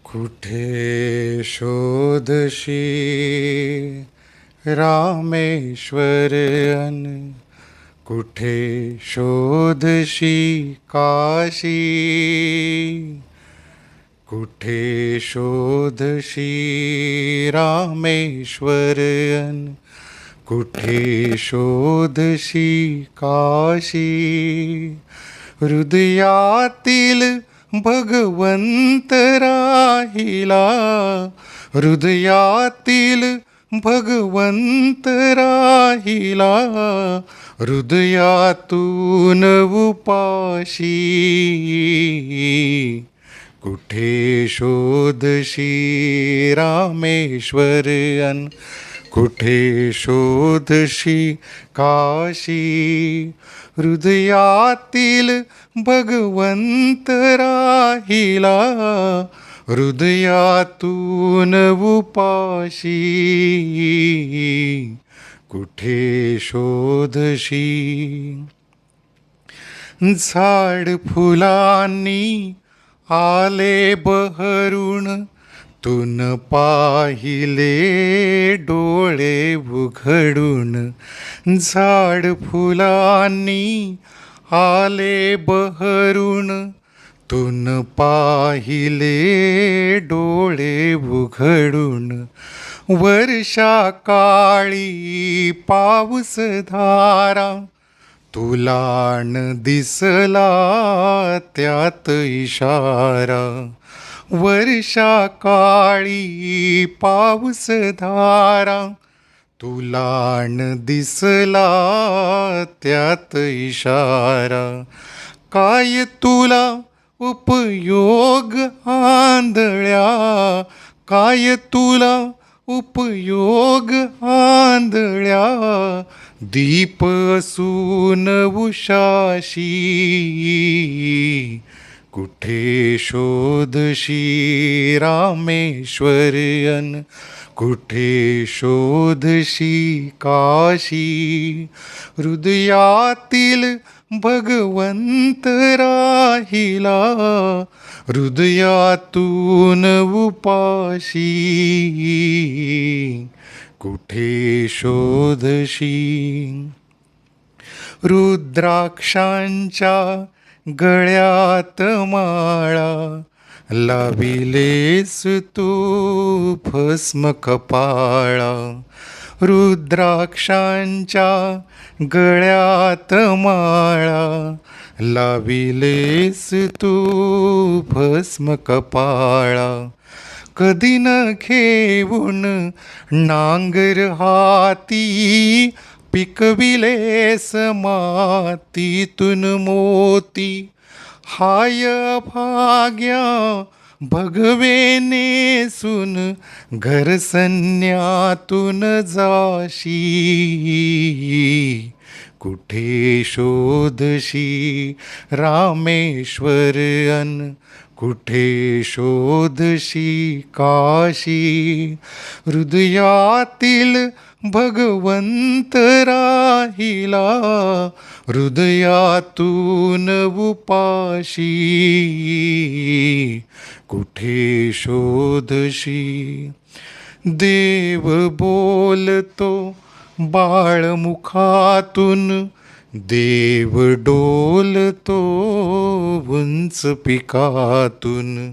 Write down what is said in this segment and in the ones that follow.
कुठे शोधशी रामेश्वर अन कुठे शोधशी काशी. कुठे शोधशी रामेश्वर अन कुठे शोधशी काशी. हृदयातील भगवंत राहिला, हृदयातील भगवंत राहिला, हृदयातून उपाशी. कुठे शोधशी रामेश्वर अन कुठे शोधशी काशी. हृदयातील भगवंत राहिला, हृदयातून उपाशी. कुठे शोधशी. झाड फुलांनी आले बहरून, तुन पाहिले डोळे उघडून. झाड फुलांनी आले बहरून, तुन पाहिले डोळे उघडून. वर्षा काळी पाऊस धारा, तुला न दिसला त्यात इशारा. वर्षा काळी पाऊस धारा, तुला न दिसला त्यात इशारा. काय तुला उपयोग आंधळ्या, काय तुला उपयोग आंधळ्या. दीप असून उशाशी. कुठे शोधशी रामेश्वर अन कुठे शोधशी काशी. हृदयातील भगवंत राहिला, हृदयातून उपाशी. कुठे शोधशी. रुद्राक्षांच्या गळ्यात माळा, लाविलेस तू भस्म कपाळा. रुद्राक्षांच्या गळ्यात माळा, लाविलेस तू भस्म कपाळा. कधी न घेऊन नांगर हाती, पिकविलेस मातीतून मोती. हाय भाग्या भगवे नेसून, घर संन्यातून जाशी. कुठे शोधशी रामेश्वर अन कुठे शोधशी काशी. हृदयातील भगवंत राहिला, हृदयातून उपाशी. कुठे शोधशी. देव बोलतो बाळमुखातून, देव डोलतो उंच पिकातून.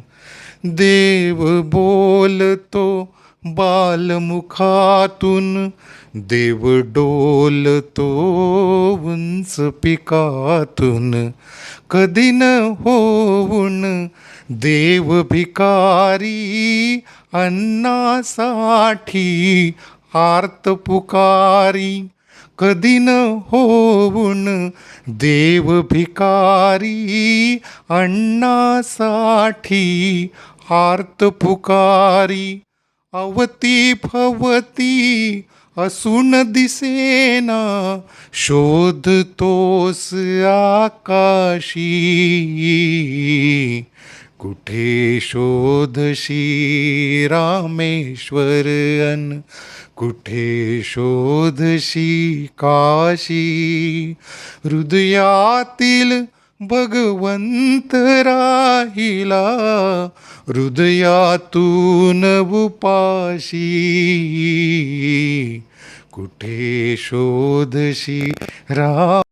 देव बोलतो बालमुखातून, देव डोलतो उंच पिकातून. कधी न होऊन देव भिकारी, अन्नासाठी आर्त पुकारी. कधी न होऊन देव भिकारी, अन्नासाठी आर्त पुकारी. अवती भवती असून दिसेना, शोधतोस आकाशी. कुठे शोधशी रामेश्वर अन कुठे शोधशी काशी. हृदयातील भगवंत राहिला हृदयातून उपाशी. कुठे शोधशी राम.